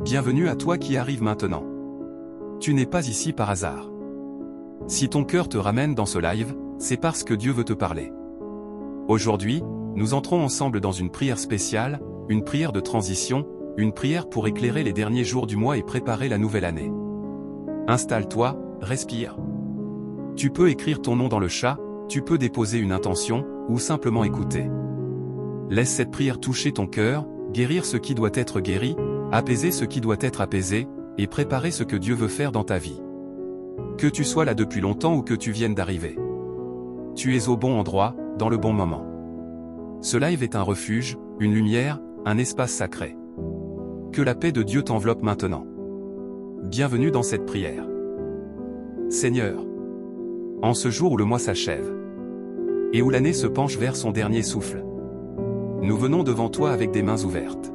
Bienvenue à toi qui arrive maintenant. Tu n'es pas ici par hasard. Si ton cœur te ramène dans ce live, c'est parce que Dieu veut te parler. Aujourd'hui, nous entrons ensemble dans une prière spéciale, une prière de transition, une prière pour éclairer les derniers jours du mois et préparer la nouvelle année. Installe-toi, respire. Tu peux écrire ton nom dans le chat, tu peux déposer une intention, ou simplement écouter. Laisse cette prière toucher ton cœur, guérir ce qui doit être guéri, apaiser ce qui doit être apaisé, et préparer ce que Dieu veut faire dans ta vie. Que tu sois là depuis longtemps ou que tu viennes d'arriver. Tu es au bon endroit, dans le bon moment. Ce live est un refuge, une lumière, un espace sacré. Que la paix de Dieu t'enveloppe maintenant. Bienvenue dans cette prière. Seigneur, en ce jour où le mois s'achève, et où l'année se penche vers son dernier souffle, nous venons devant toi avec des mains ouvertes,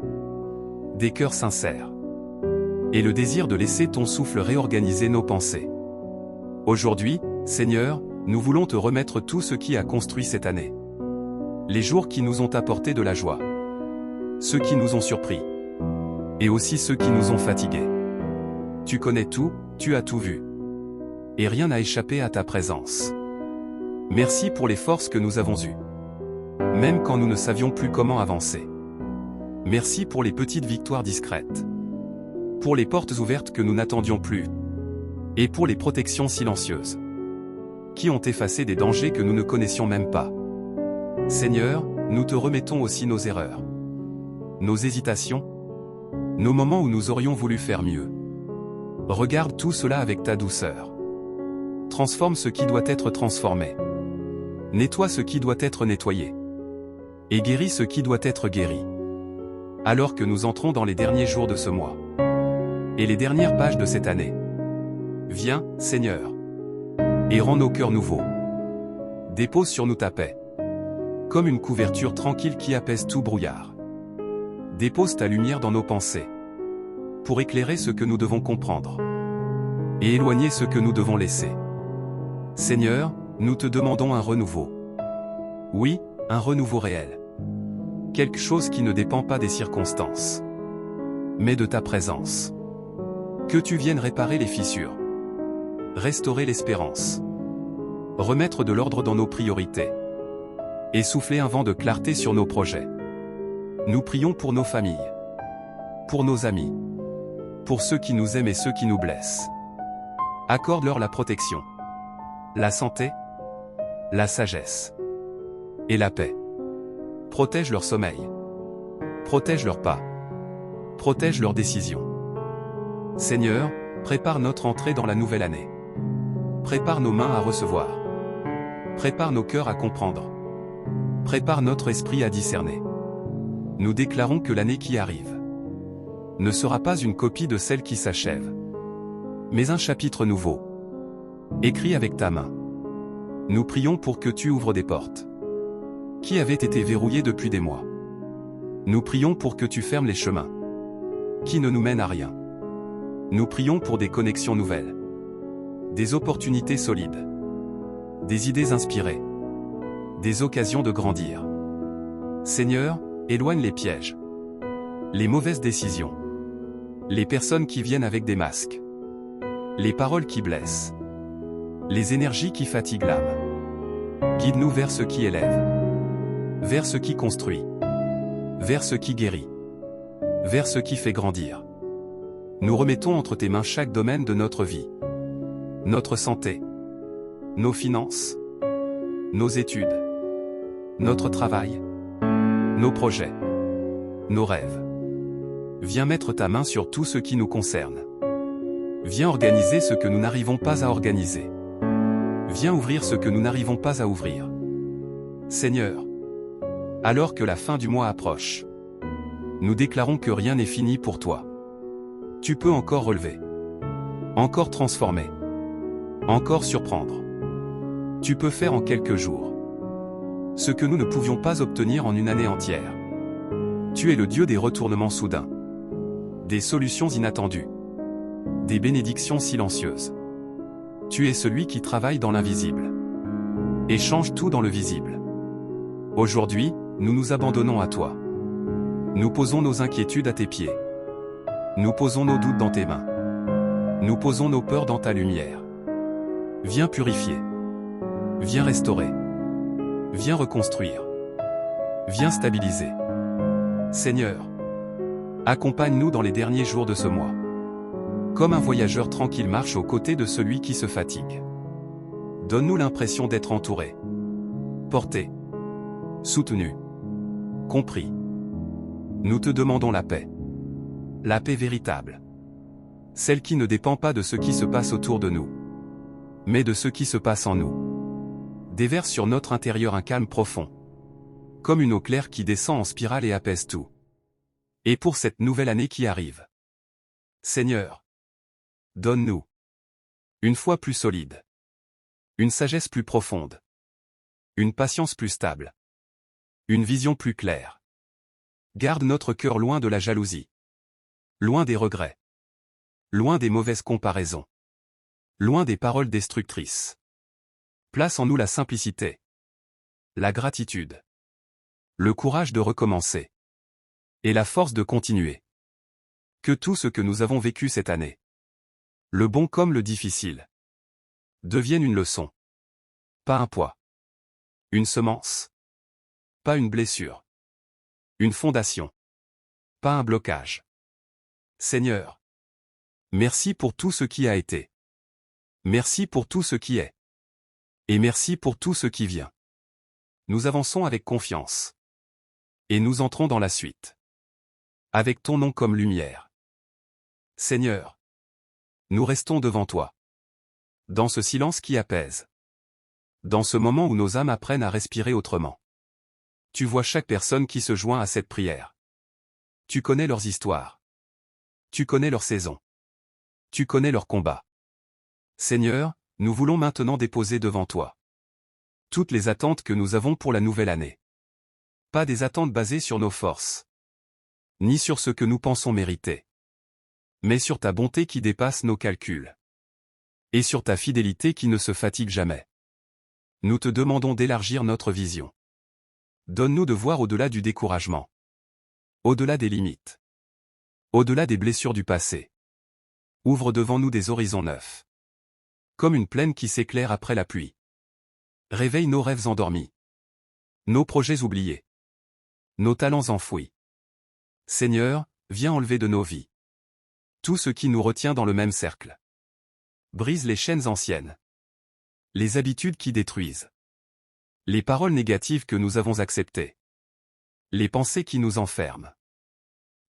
des cœurs sincères, et le désir de laisser ton souffle réorganiser nos pensées. Aujourd'hui, Seigneur, nous voulons te remettre tout ce qui a construit cette année. Les jours qui nous ont apporté de la joie, ceux qui nous ont surpris, et aussi ceux qui nous ont fatigués. Tu connais tout, tu as tout vu. Et rien n'a échappé à ta présence. Merci pour les forces que nous avons eues. Même quand nous ne savions plus comment avancer. Merci pour les petites victoires discrètes. Pour les portes ouvertes que nous n'attendions plus. Et pour les protections silencieuses. Qui ont effacé des dangers que nous ne connaissions même pas. Seigneur, nous te remettons aussi nos erreurs. Nos hésitations. Nos moments où nous aurions voulu faire mieux. Regarde tout cela avec ta douceur. Transforme ce qui doit être transformé. Nettoie ce qui doit être nettoyé. Et guéris ce qui doit être guéri. Alors que nous entrons dans les derniers jours de ce mois. Et les dernières pages de cette année. Viens, Seigneur. Et rends nos cœurs nouveaux. Dépose sur nous ta paix. Comme une couverture tranquille qui apaise tout brouillard. Dépose ta lumière dans nos pensées. Pour éclairer ce que nous devons comprendre. Et éloigner ce que nous devons laisser. Seigneur, nous te demandons un renouveau. Oui, un renouveau réel. Quelque chose qui ne dépend pas des circonstances. Mais de ta présence. Que tu viennes réparer les fissures. Restaurer l'espérance. Remettre de l'ordre dans nos priorités. Et souffler un vent de clarté sur nos projets. Nous prions pour nos familles. Pour nos amis. Pour ceux qui nous aiment et ceux qui nous blessent. Accorde-leur la protection. La santé. La sagesse. Et la paix. Protège leur sommeil. Protège leurs pas. Protège leurs décisions. Seigneur, prépare notre entrée dans la nouvelle année. Prépare nos mains à recevoir. Prépare nos cœurs à comprendre. Prépare notre esprit à discerner. Nous déclarons que l'année qui arrive ne sera pas une copie de celle qui s'achève, mais un chapitre nouveau, écrit avec ta main. Nous prions pour que tu ouvres des portes qui avaient été verrouillées depuis des mois. Nous prions pour que tu fermes les chemins qui ne nous mènent à rien. Nous prions pour des connexions nouvelles, des opportunités solides, des idées inspirées, des occasions de grandir. Seigneur, éloigne les pièges, les mauvaises décisions, les personnes qui viennent avec des masques, les paroles qui blessent, les énergies qui fatiguent l'âme. Guide-nous vers ce qui élève, vers ce qui construit, vers ce qui guérit, vers ce qui fait grandir. Nous remettons entre tes mains chaque domaine de notre vie. Notre santé, nos finances, nos études, notre travail, nos projets, nos rêves. Viens mettre ta main sur tout ce qui nous concerne. Viens organiser ce que nous n'arrivons pas à organiser. Viens ouvrir ce que nous n'arrivons pas à ouvrir. Seigneur, alors que la fin du mois approche, nous déclarons que rien n'est fini pour toi. Tu peux encore relever, encore transformer, encore surprendre. Tu peux faire en quelques jours ce que nous ne pouvions pas obtenir en une année entière. Tu es le Dieu des retournements soudains, des solutions inattendues, des bénédictions silencieuses. Tu es celui qui travaille dans l'invisible et change tout dans le visible. Aujourd'hui, nous nous abandonnons à toi. Nous posons nos inquiétudes à tes pieds. Nous posons nos doutes dans tes mains. Nous posons nos peurs dans ta lumière. Viens purifier. Viens restaurer. Viens reconstruire. Viens stabiliser. Seigneur, accompagne-nous dans les derniers jours de ce mois. Comme un voyageur tranquille marche aux côtés de celui qui se fatigue. Donne-nous l'impression d'être entouré, porté, soutenu, compris. Nous te demandons la paix. La paix véritable. Celle qui ne dépend pas de ce qui se passe autour de nous, mais de ce qui se passe en nous. Déverse sur notre intérieur un calme profond, comme une eau claire qui descend en spirale et apaise tout. Et pour cette nouvelle année qui arrive, Seigneur, donne-nous une foi plus solide, une sagesse plus profonde, une patience plus stable, une vision plus claire. Garde notre cœur loin de la jalousie, loin des regrets, loin des mauvaises comparaisons, loin des paroles destructrices. Place en nous la simplicité, la gratitude, le courage de recommencer et la force de continuer. Que tout ce que nous avons vécu cette année, le bon comme le difficile, devienne une leçon, pas un poids, une semence, pas une blessure, une fondation, pas un blocage. Seigneur, merci pour tout ce qui a été. Merci pour tout ce qui est. Et merci pour tout ce qui vient. Nous avançons avec confiance. Et nous entrons dans la suite. Avec ton nom comme lumière. Seigneur, nous restons devant toi. Dans ce silence qui apaise. Dans ce moment où nos âmes apprennent à respirer autrement. Tu vois chaque personne qui se joint à cette prière. Tu connais leurs histoires. Tu connais leurs saisons. Tu connais leurs combats. Seigneur, nous voulons maintenant déposer devant toi toutes les attentes que nous avons pour la nouvelle année. Pas des attentes basées sur nos forces, ni sur ce que nous pensons mériter, mais sur ta bonté qui dépasse nos calculs, et sur ta fidélité qui ne se fatigue jamais. Nous te demandons d'élargir notre vision. Donne-nous de voir au-delà du découragement, au-delà des limites, au-delà des blessures du passé. Ouvre devant nous des horizons neufs, comme une plaine qui s'éclaire après la pluie. Réveille nos rêves endormis, nos projets oubliés, nos talents enfouis. Seigneur, viens enlever de nos vies tout ce qui nous retient dans le même cercle. Brise les chaînes anciennes, les habitudes qui détruisent, les paroles négatives que nous avons acceptées, les pensées qui nous enferment.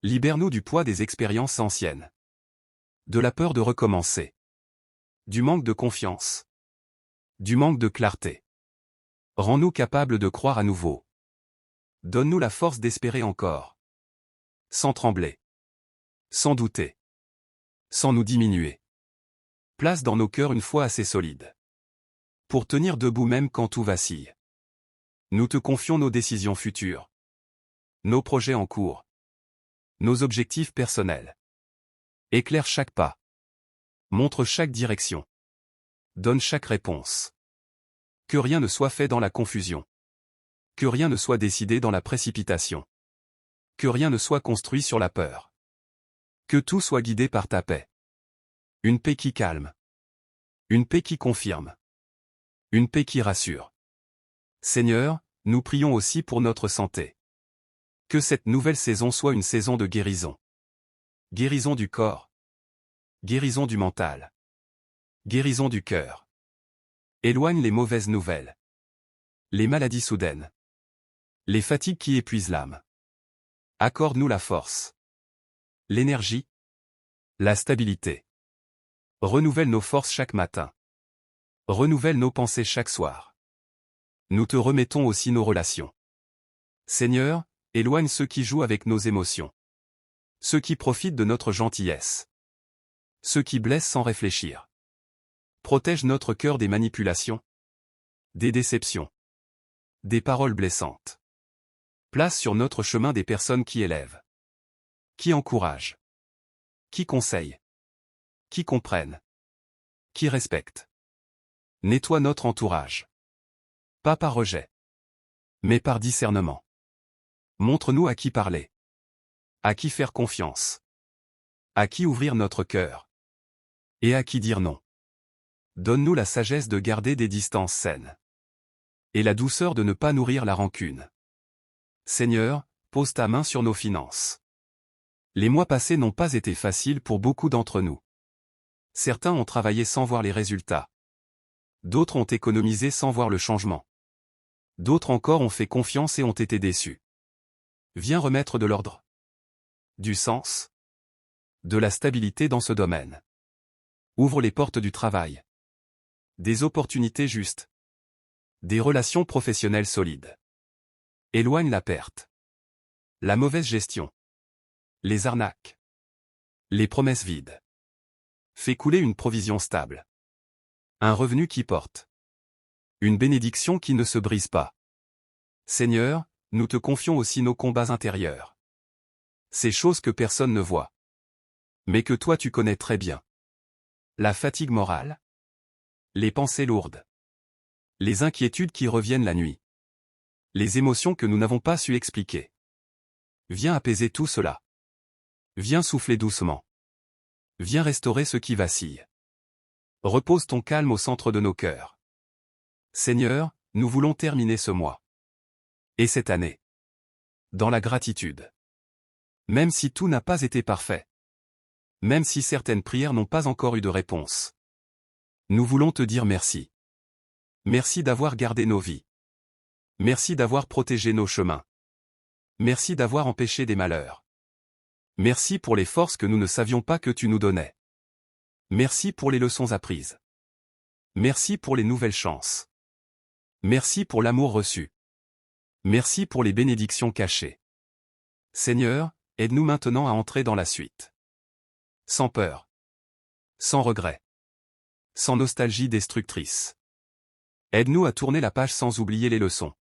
Libère-nous du poids des expériences anciennes, de la peur de recommencer, du manque de confiance, du manque de clarté. Rends-nous capables de croire à nouveau. Donne-nous la force d'espérer encore. Sans trembler. Sans douter. Sans nous diminuer. Place dans nos cœurs une foi assez solide. Pour tenir debout même quand tout vacille. Nous te confions nos décisions futures. Nos projets en cours. Nos objectifs personnels. Éclaire chaque pas. Montre chaque direction. Donne chaque réponse. Que rien ne soit fait dans la confusion. Que rien ne soit décidé dans la précipitation. Que rien ne soit construit sur la peur. Que tout soit guidé par ta paix. Une paix qui calme. Une paix qui confirme. Une paix qui rassure. Seigneur, nous prions aussi pour notre santé. Que cette nouvelle saison soit une saison de guérison. Guérison du corps. Guérison du mental. Guérison du cœur. Éloigne les mauvaises nouvelles. Les maladies soudaines. Les fatigues qui épuisent l'âme. Accorde-nous la force. L'énergie. La stabilité. Renouvelle nos forces chaque matin. Renouvelle nos pensées chaque soir. Nous te remettons aussi nos relations. Seigneur, éloigne ceux qui jouent avec nos émotions. Ceux qui profitent de notre gentillesse. Ceux qui blessent sans réfléchir. Protège notre cœur des manipulations, des déceptions, des paroles blessantes. Place sur notre chemin des personnes qui élèvent, qui encouragent, qui conseillent, qui comprennent, qui respectent. Nettoie notre entourage. Pas par rejet, mais par discernement. Montre-nous à qui parler, à qui faire confiance. À qui ouvrir notre cœur? Et à qui dire non? Donne-nous la sagesse de garder des distances saines. Et la douceur de ne pas nourrir la rancune. Seigneur, pose ta main sur nos finances. Les mois passés n'ont pas été faciles pour beaucoup d'entre nous. Certains ont travaillé sans voir les résultats. D'autres ont économisé sans voir le changement. D'autres encore ont fait confiance et ont été déçus. Viens remettre de l'ordre, du sens, de la stabilité dans ce domaine. Ouvre les portes du travail. Des opportunités justes. Des relations professionnelles solides. Éloigne la perte. La mauvaise gestion. Les arnaques. Les promesses vides. Fais couler une provision stable. Un revenu qui porte. Une bénédiction qui ne se brise pas. Seigneur, nous te confions aussi nos combats intérieurs. Ces choses que personne ne voit. Mais que toi tu connais très bien. La fatigue morale. Les pensées lourdes. Les inquiétudes qui reviennent la nuit. Les émotions que nous n'avons pas su expliquer. Viens apaiser tout cela. Viens souffler doucement. Viens restaurer ce qui vacille. Repose ton calme au centre de nos cœurs. Seigneur, nous voulons terminer ce mois. Et cette année. Dans la gratitude. Même si tout n'a pas été parfait. Même si certaines prières n'ont pas encore eu de réponse. Nous voulons te dire merci. Merci d'avoir gardé nos vies. Merci d'avoir protégé nos chemins. Merci d'avoir empêché des malheurs. Merci pour les forces que nous ne savions pas que tu nous donnais. Merci pour les leçons apprises. Merci pour les nouvelles chances. Merci pour l'amour reçu. Merci pour les bénédictions cachées. Seigneur, aide-nous maintenant à entrer dans la suite. Sans peur. Sans regret. Sans nostalgie destructrice. Aide-nous à tourner la page sans oublier les leçons.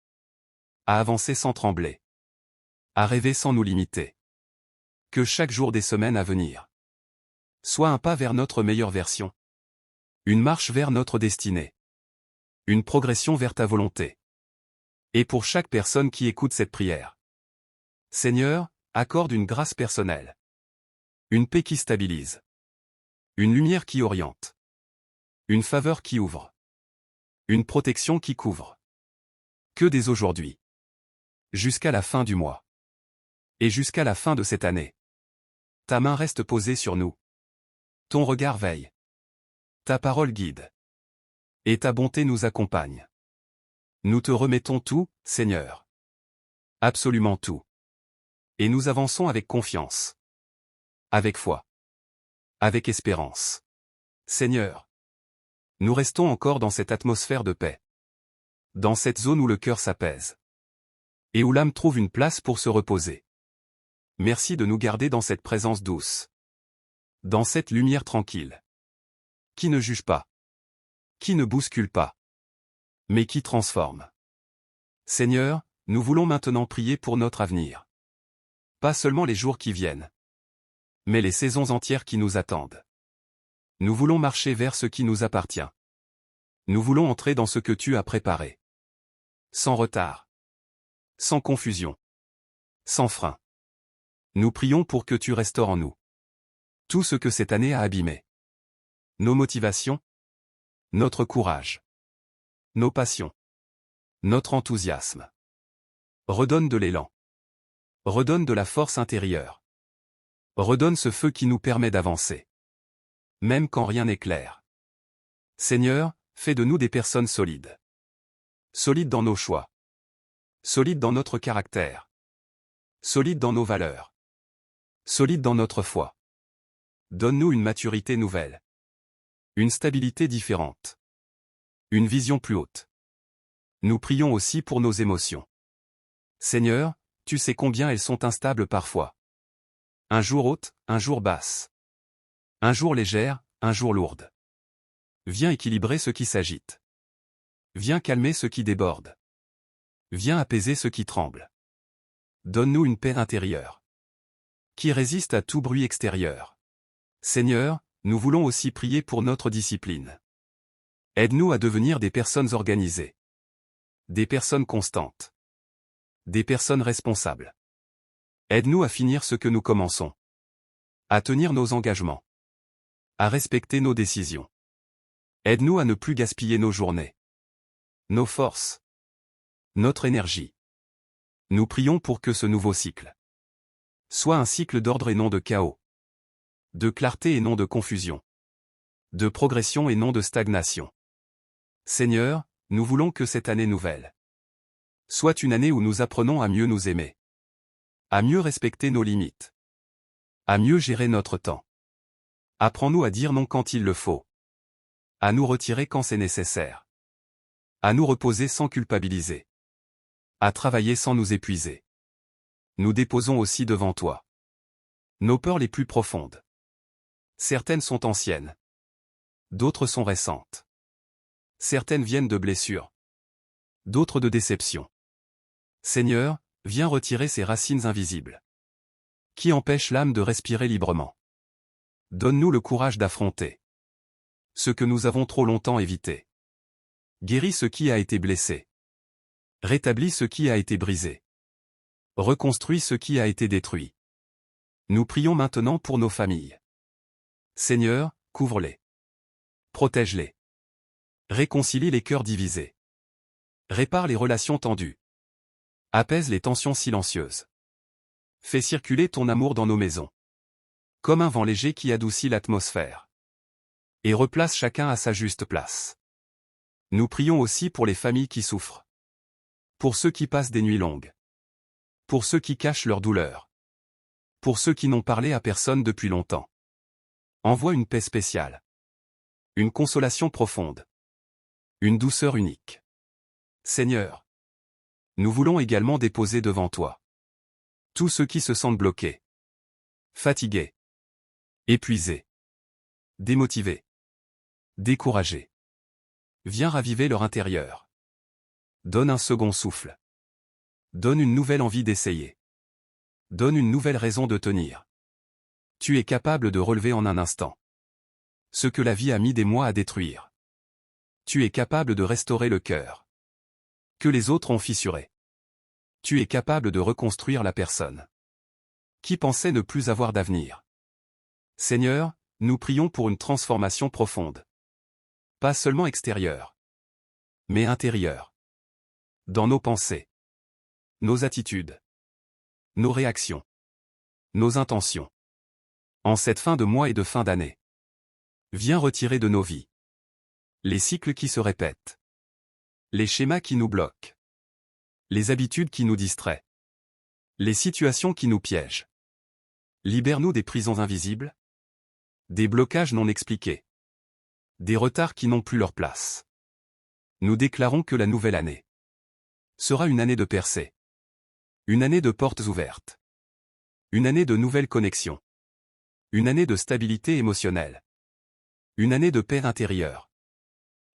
À avancer sans trembler. À rêver sans nous limiter. Que chaque jour des semaines à venir soit un pas vers notre meilleure version. Une marche vers notre destinée. Une progression vers ta volonté. Et pour chaque personne qui écoute cette prière. Seigneur, accorde une grâce personnelle. Une paix qui stabilise. Une lumière qui oriente. Une faveur qui ouvre. Une protection qui couvre. Que dès aujourd'hui. Jusqu'à la fin du mois. Et jusqu'à la fin de cette année. Ta main reste posée sur nous. Ton regard veille. Ta parole guide. Et ta bonté nous accompagne. Nous te remettons tout, Seigneur. Absolument tout. Et nous avançons avec confiance. Avec foi. Avec espérance. Seigneur. Nous restons encore dans cette atmosphère de paix. Dans cette zone où le cœur s'apaise. Et où l'âme trouve une place pour se reposer. Merci de nous garder dans cette présence douce. Dans cette lumière tranquille. Qui ne juge pas. Qui ne bouscule pas. Mais qui transforme. Seigneur, nous voulons maintenant prier pour notre avenir. Pas seulement les jours qui viennent. Mais les saisons entières qui nous attendent. Nous voulons marcher vers ce qui nous appartient. Nous voulons entrer dans ce que tu as préparé. Sans retard. Sans confusion. Sans frein. Nous prions pour que tu restaures en nous tout ce que cette année a abîmé. Nos motivations. Notre courage. Nos passions. Notre enthousiasme. Redonne de l'élan. Redonne de la force intérieure. Redonne ce feu qui nous permet d'avancer. Même quand rien n'est clair. Seigneur, fais de nous des personnes solides. Solides dans nos choix. Solides dans notre caractère. Solides dans nos valeurs. Solides dans notre foi. Donne-nous une maturité nouvelle. Une stabilité différente. Une vision plus haute. Nous prions aussi pour nos émotions. Seigneur, tu sais combien elles sont instables parfois. Un jour haute, un jour basse. Un jour légère, un jour lourde. Viens équilibrer ce qui s'agite. Viens calmer ce qui déborde. Viens apaiser ce qui tremble. Donne-nous une paix intérieure. Qui résiste à tout bruit extérieur. Seigneur, nous voulons aussi prier pour notre discipline. Aide-nous à devenir des personnes organisées. Des personnes constantes. Des personnes responsables. Aide-nous à finir ce que nous commençons. à tenir nos engagements, à respecter nos décisions. Aide-nous à ne plus gaspiller nos journées, nos forces, notre énergie. Nous prions pour que ce nouveau cycle soit un cycle d'ordre et non de chaos, de clarté et non de confusion, de progression et non de stagnation. Seigneur, nous voulons que cette année nouvelle soit une année où nous apprenons à mieux nous aimer, à mieux respecter nos limites, à mieux gérer notre temps. Apprends-nous à dire non quand il le faut, à nous retirer quand c'est nécessaire, à nous reposer sans culpabiliser, à travailler sans nous épuiser. Nous déposons aussi devant toi nos peurs les plus profondes. Certaines sont anciennes, d'autres sont récentes. Certaines viennent de blessures, d'autres de déceptions. Seigneur, viens retirer ces racines invisibles qui empêchent l'âme de respirer librement. Donne-nous le courage d'affronter ce que nous avons trop longtemps évité. Guéris ce qui a été blessé. Rétablis ce qui a été brisé. Reconstruis ce qui a été détruit. Nous prions maintenant pour nos familles. Seigneur, couvre-les. Protège-les. Réconcilie les cœurs divisés. Répare les relations tendues. Apaise les tensions silencieuses. Fais circuler ton amour dans nos maisons, comme un vent léger qui adoucit l'atmosphère, et replace chacun à sa juste place. Nous prions aussi pour les familles qui souffrent, pour ceux qui passent des nuits longues, pour ceux qui cachent leur douleur, pour ceux qui n'ont parlé à personne depuis longtemps. Envoie une paix spéciale, une consolation profonde, une douceur unique. Seigneur, nous voulons également déposer devant toi tous ceux qui se sentent bloqués, fatigués, épuisés, démotivés, découragés. Viens raviver leur intérieur. Donne un second souffle. Donne une nouvelle envie d'essayer. Donne une nouvelle raison de tenir. Tu es capable de relever en un instant ce que la vie a mis des mois à détruire. Tu es capable de restaurer le cœur que les autres ont fissuré. Tu es capable de reconstruire la personne qui pensait ne plus avoir d'avenir. Seigneur, nous prions pour une transformation profonde. Pas seulement extérieure, mais intérieure. Dans nos pensées, nos attitudes, nos réactions, nos intentions. En cette fin de mois et de fin d'année, viens retirer de nos vies les cycles qui se répètent, les schémas qui nous bloquent, les habitudes qui nous distraient, les situations qui nous piègent. Libère-nous des prisons invisibles, des blocages non expliqués, des retards qui n'ont plus leur place. Nous déclarons que la nouvelle année sera une année de percée, une année de portes ouvertes, une année de nouvelles connexions, une année de stabilité émotionnelle, une année de paix intérieure,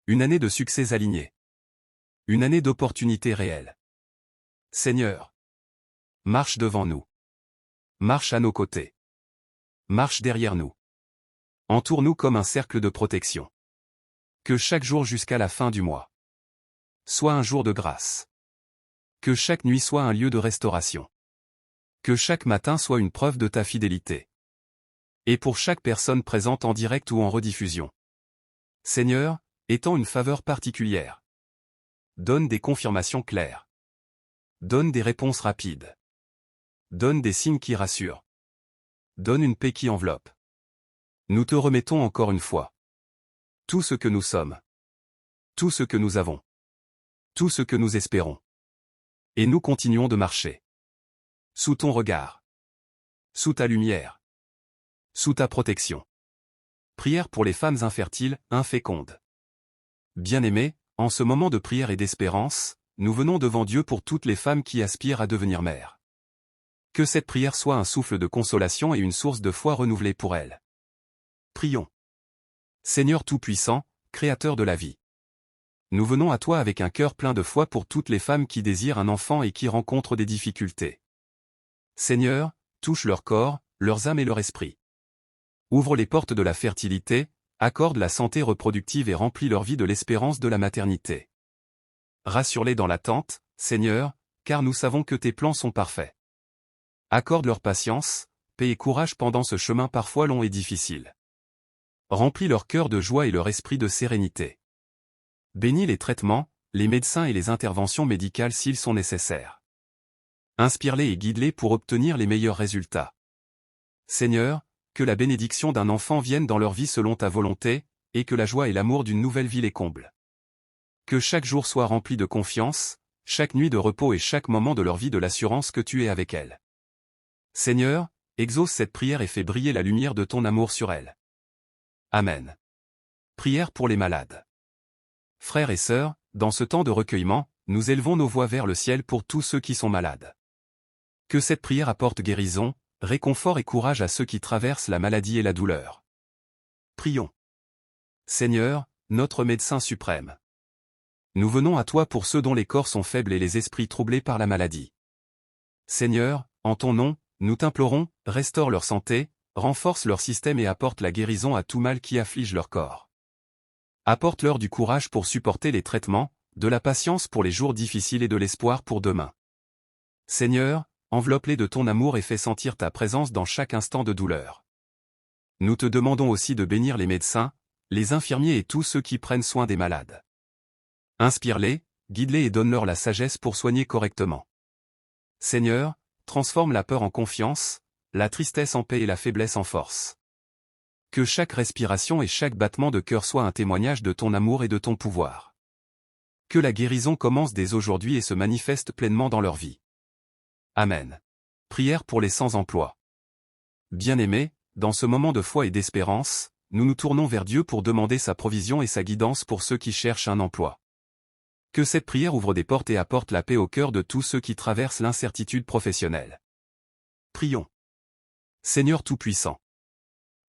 une année de succès alignés, une année d'opportunités réelles. Seigneur, marche devant nous. Marche à nos côtés. Marche derrière nous. Entoure-nous comme un cercle de protection. Que chaque jour jusqu'à la fin du mois soit un jour de grâce. Que chaque nuit soit un lieu de restauration. Que chaque matin soit une preuve de ta fidélité. Et pour chaque personne présente en direct ou en rediffusion. Seigneur, étends une faveur particulière. Donne des confirmations claires. Donne des réponses rapides. Donne des signes qui rassurent. Donne une paix qui enveloppe. Nous te remettons encore une fois tout ce que nous sommes, tout ce que nous avons, tout ce que nous espérons. Et nous continuons de marcher sous ton regard, sous ta lumière, sous ta protection. Prière pour les femmes infertiles, infécondes. Bien-aimés, en ce moment de prière et d'espérance, nous venons devant Dieu pour toutes les femmes qui aspirent à devenir mères. Que cette prière soit un souffle de consolation et une source de foi renouvelée pour elles. Prions. Seigneur Tout-Puissant, Créateur de la vie. Nous venons à toi avec un cœur plein de foi pour toutes les femmes qui désirent un enfant et qui rencontrent des difficultés. Seigneur, touche leur corps, leurs âmes et leur esprit. Ouvre les portes de la fertilité, accorde la santé reproductive et remplis leur vie de l'espérance de la maternité. Rassure-les dans l'attente, Seigneur, car nous savons que tes plans sont parfaits. Accorde leur patience, paix et courage pendant ce chemin parfois long et difficile. Remplis leur cœur de joie et leur esprit de sérénité. Bénis les traitements, les médecins et les interventions médicales s'ils sont nécessaires. Inspire-les et guide-les pour obtenir les meilleurs résultats. Seigneur, que la bénédiction d'un enfant vienne dans leur vie selon ta volonté, et que la joie et l'amour d'une nouvelle vie les comblent. Que chaque jour soit rempli de confiance, chaque nuit de repos et chaque moment de leur vie de l'assurance que tu es avec elles. Seigneur, exauce cette prière et fais briller la lumière de ton amour sur elles. Amen. Prière pour les malades. Frères et sœurs, dans ce temps de recueillement, nous élevons nos voix vers le ciel pour tous ceux qui sont malades. Que cette prière apporte guérison, réconfort et courage à ceux qui traversent la maladie et la douleur. Prions. Seigneur, notre médecin suprême. Nous venons à toi pour ceux dont les corps sont faibles et les esprits troublés par la maladie. Seigneur, en ton nom, nous t'implorons, restaure leur santé, renforce leur système et apporte la guérison à tout mal qui afflige leur corps. Apporte-leur du courage pour supporter les traitements, de la patience pour les jours difficiles et de l'espoir pour demain. Seigneur, enveloppe-les de ton amour et fais sentir ta présence dans chaque instant de douleur. Nous te demandons aussi de bénir les médecins, les infirmiers et tous ceux qui prennent soin des malades. Inspire-les, guide-les et donne-leur la sagesse pour soigner correctement. Seigneur, transforme la peur en confiance, la tristesse en paix et la faiblesse en force. Que chaque respiration et chaque battement de cœur soit un témoignage de ton amour et de ton pouvoir. Que la guérison commence dès aujourd'hui et se manifeste pleinement dans leur vie. Amen. Prière pour les sans-emploi. Bien-aimés, dans ce moment de foi et d'espérance, nous nous tournons vers Dieu pour demander sa provision et sa guidance pour ceux qui cherchent un emploi. Que cette prière ouvre des portes et apporte la paix au cœur de tous ceux qui traversent l'incertitude professionnelle. Prions. Seigneur Tout-Puissant.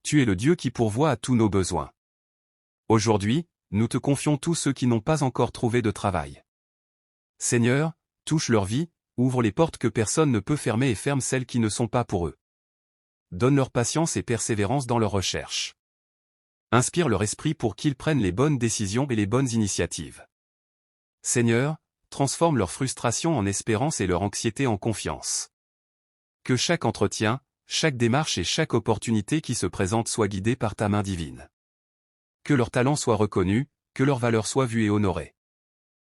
Tu es le Dieu qui pourvoit à tous nos besoins. Aujourd'hui, nous te confions tous ceux qui n'ont pas encore trouvé de travail. Seigneur, touche leur vie, ouvre les portes que personne ne peut fermer et ferme celles qui ne sont pas pour eux. Donne leur patience et persévérance dans leurs recherches. Inspire leur esprit pour qu'ils prennent les bonnes décisions et les bonnes initiatives. Seigneur, transforme leur frustration en espérance et leur anxiété en confiance. Que chaque entretien, chaque démarche et chaque opportunité qui se présente soit guidée par ta main divine. Que leur talent soit reconnu, que leur valeur soit vue et honorée.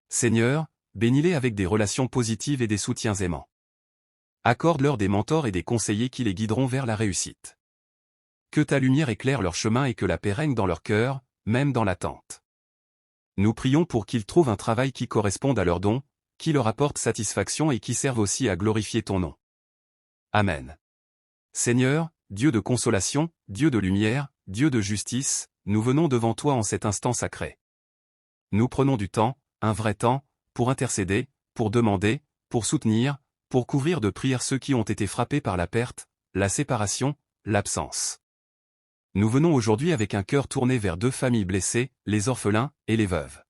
Seigneur, bénis-les avec des relations positives et des soutiens aimants. Accorde-leur des mentors et des conseillers qui les guideront vers la réussite. Que ta lumière éclaire leur chemin et que la paix règne dans leur cœur, même dans l'attente. Nous prions pour qu'ils trouvent un travail qui corresponde à leurs dons, qui leur apporte satisfaction et qui serve aussi à glorifier ton nom. Amen. Seigneur, Dieu de consolation, Dieu de lumière, Dieu de justice, nous venons devant toi en cet instant sacré. Nous prenons du temps, un vrai temps, pour intercéder, pour demander, pour soutenir, pour couvrir de prières ceux qui ont été frappés par la perte, la séparation, l'absence. Nous venons aujourd'hui avec un cœur tourné vers deux familles blessées, les orphelins et les veuves.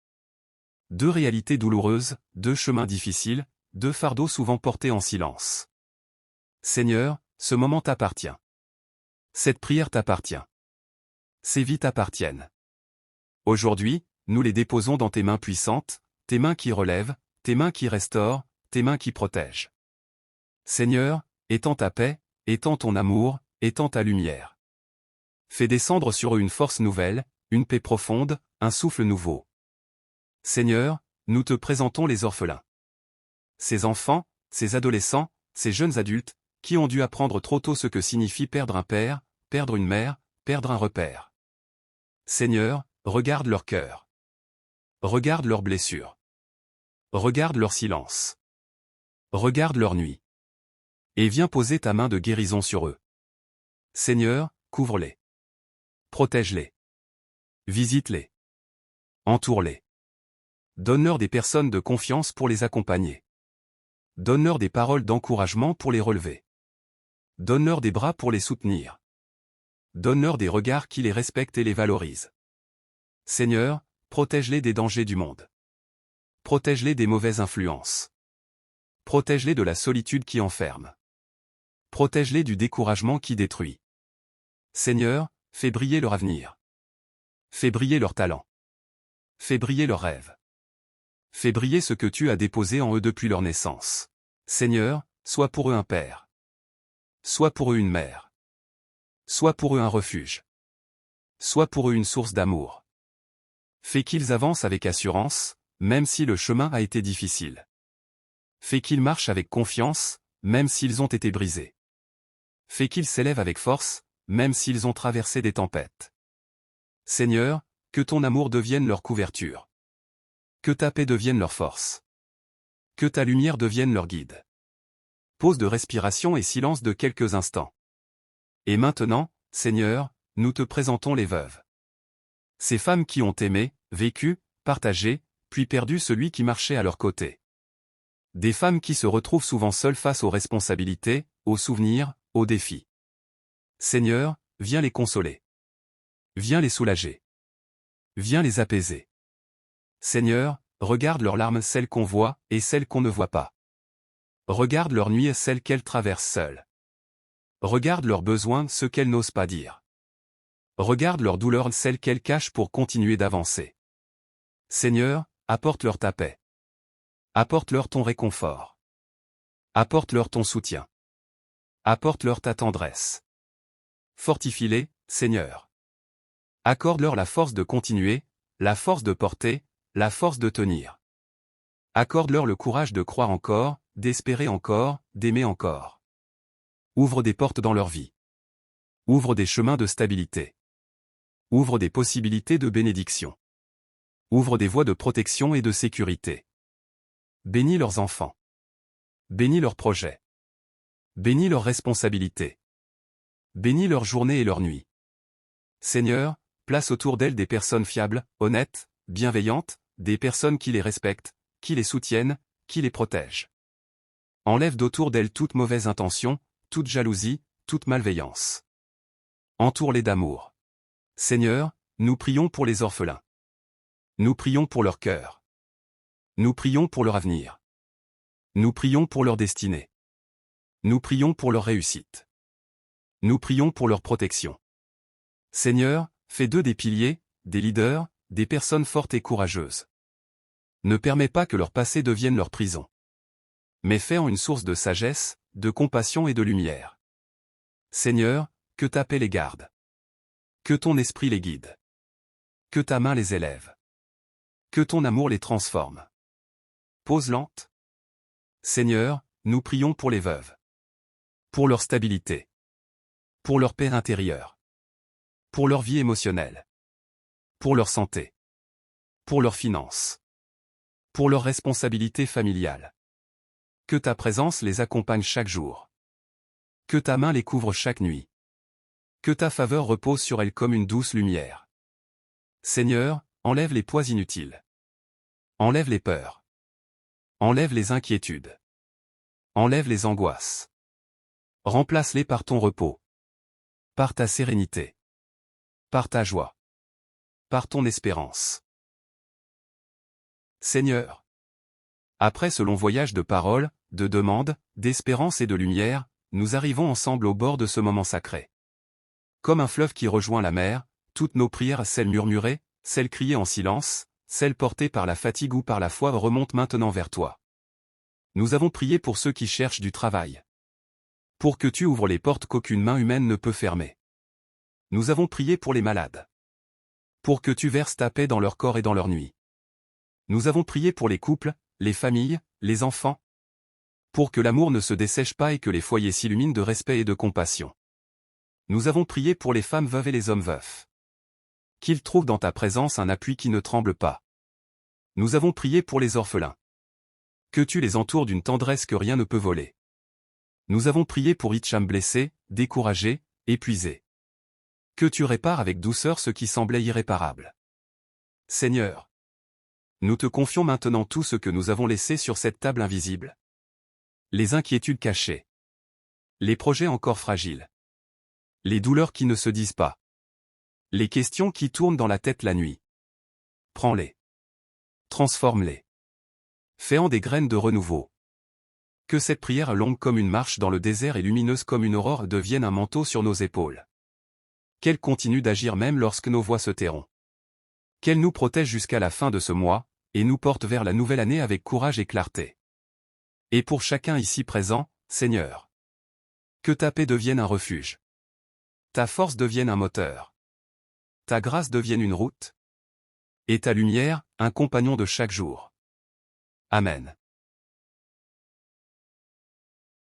Deux réalités douloureuses, deux chemins difficiles, deux fardeaux souvent portés en silence. Seigneur, ce moment t'appartient. Cette prière t'appartient. Ces vies t'appartiennent. Aujourd'hui, nous les déposons dans tes mains puissantes, tes mains qui relèvent, tes mains qui restaurent, tes mains qui protègent. Seigneur, étends ta paix, étends ton amour, étends ta lumière. Fais descendre sur eux une force nouvelle, une paix profonde, un souffle nouveau. Seigneur, nous te présentons les orphelins. Ces enfants, ces adolescents, ces jeunes adultes, qui ont dû apprendre trop tôt ce que signifie perdre un père, perdre une mère, perdre un repère. Seigneur, regarde leur cœur. Regarde leurs blessures. Regarde leur silence. Regarde leur nuit. Et viens poser ta main de guérison sur eux. Seigneur, couvre-les. Protège-les. Visite-les. Entoure-les. Donne-leur des personnes de confiance pour les accompagner. Donne-leur des paroles d'encouragement pour les relever. Donne-leur des bras pour les soutenir. Donne-leur des regards qui les respectent et les valorisent. Seigneur, protège-les des dangers du monde. Protège-les des mauvaises influences. Protège-les de la solitude qui enferme. Protège-les du découragement qui détruit. Seigneur, fais briller leur avenir. Fais briller leur talent. Fais briller leurs rêves. Fais briller ce que tu as déposé en eux depuis leur naissance. Seigneur, sois pour eux un père. Sois pour eux une mère. Sois pour eux un refuge. Sois pour eux une source d'amour. Fais qu'ils avancent avec assurance, même si le chemin a été difficile. Fais qu'ils marchent avec confiance, même s'ils ont été brisés. Fais qu'ils s'élèvent avec force, même s'ils ont traversé des tempêtes. Seigneur, que ton amour devienne leur couverture. Que ta paix devienne leur force. Que ta lumière devienne leur guide. Pause de respiration et silence de quelques instants. Et maintenant, Seigneur, nous te présentons les veuves. Ces femmes qui ont aimé, vécu, partagé, puis perdu celui qui marchait à leur côté. Des femmes qui se retrouvent souvent seules face aux responsabilités, aux souvenirs, aux défis. Seigneur, viens les consoler. Viens les soulager. Viens les apaiser. Seigneur, regarde leurs larmes, celles qu'on voit et celles qu'on ne voit pas. Regarde leurs nuits, celles qu'elles traversent seules. Regarde leurs besoins, ceux qu'elles n'osent pas dire. Regarde leurs douleurs, celles qu'elles cachent pour continuer d'avancer. Seigneur, apporte-leur ta paix. Apporte-leur ton réconfort. Apporte-leur ton soutien. Apporte-leur ta tendresse. Fortifie-les, Seigneur. Accorde-leur la force de continuer, la force de porter, la force de tenir. Accorde-leur le courage de croire encore, d'espérer encore, d'aimer encore. Ouvre des portes dans leur vie. Ouvre des chemins de stabilité. Ouvre des possibilités de bénédiction. Ouvre des voies de protection et de sécurité. Bénis leurs enfants. Bénis leurs projets. Bénis leurs responsabilités. Bénis leurs journées et leurs nuits. Seigneur, place autour d'elles des personnes fiables, honnêtes, bienveillantes, des personnes qui les respectent, qui les soutiennent, qui les protègent. Enlève d'autour d'elles toute mauvaise intention, toute jalousie, toute malveillance. Entoure-les d'amour. Seigneur, nous prions pour les orphelins. Nous prions pour leur cœur. Nous prions pour leur avenir. Nous prions pour leur destinée. Nous prions pour leur réussite. Nous prions pour leur protection. Seigneur, fais d'eux des piliers, des leaders, des personnes fortes et courageuses. Ne permets pas que leur passé devienne leur prison. Mais fais-en une source de sagesse, de compassion et de lumière. Seigneur, que ta paix les garde. Que ton esprit les guide. Que ta main les élève. Que ton amour les transforme. Pause lente. Seigneur, nous prions pour les veuves. Pour leur stabilité. Pour leur paix intérieure. Pour leur vie émotionnelle. Pour leur santé. Pour leurs finances. Pour leur responsabilité familiale. Que ta présence les accompagne chaque jour. Que ta main les couvre chaque nuit. Que ta faveur repose sur elles comme une douce lumière. Seigneur, enlève les poids inutiles. Enlève les peurs. Enlève les inquiétudes. Enlève les angoisses. Remplace-les par ton repos. Par ta sérénité. Par ta joie. Par ton espérance. Seigneur. Après ce long voyage de paroles, de demandes, d'espérance et de lumière, nous arrivons ensemble au bord de ce moment sacré. Comme un fleuve qui rejoint la mer, toutes nos prières, celles murmurées, celles criées en silence, celles portées par la fatigue ou par la foi remontent maintenant vers toi. Nous avons prié pour ceux qui cherchent du travail. Pour que tu ouvres les portes qu'aucune main humaine ne peut fermer. Nous avons prié pour les malades. Pour que tu verses ta paix dans leur corps et dans leur nuit. Nous avons prié pour les couples, les familles, les enfants. Pour que l'amour ne se dessèche pas et que les foyers s'illuminent de respect et de compassion. Nous avons prié pour les femmes veuves et les hommes veufs. Qu'ils trouvent dans ta présence un appui qui ne tremble pas. Nous avons prié pour les orphelins. Que tu les entoures d'une tendresse que rien ne peut voler. Nous avons prié pour Hicham blessé, découragé, épuisé. Que tu répares avec douceur ce qui semblait irréparable. Seigneur. Nous te confions maintenant tout ce que nous avons laissé sur cette table invisible. Les inquiétudes cachées. Les projets encore fragiles. Les douleurs qui ne se disent pas. Les questions qui tournent dans la tête la nuit. Prends-les. Transforme-les. Fais-en des graines de renouveau. Que cette prière longue comme une marche dans le désert et lumineuse comme une aurore devienne un manteau sur nos épaules. Qu'elle continue d'agir même lorsque nos voix se tairont. Qu'elle nous protège jusqu'à la fin de ce mois, et nous porte vers la nouvelle année avec courage et clarté. Et pour chacun ici présent, Seigneur. Que ta paix devienne un refuge. Ta force devienne un moteur. Ta grâce devienne une route. Et ta lumière, un compagnon de chaque jour. Amen.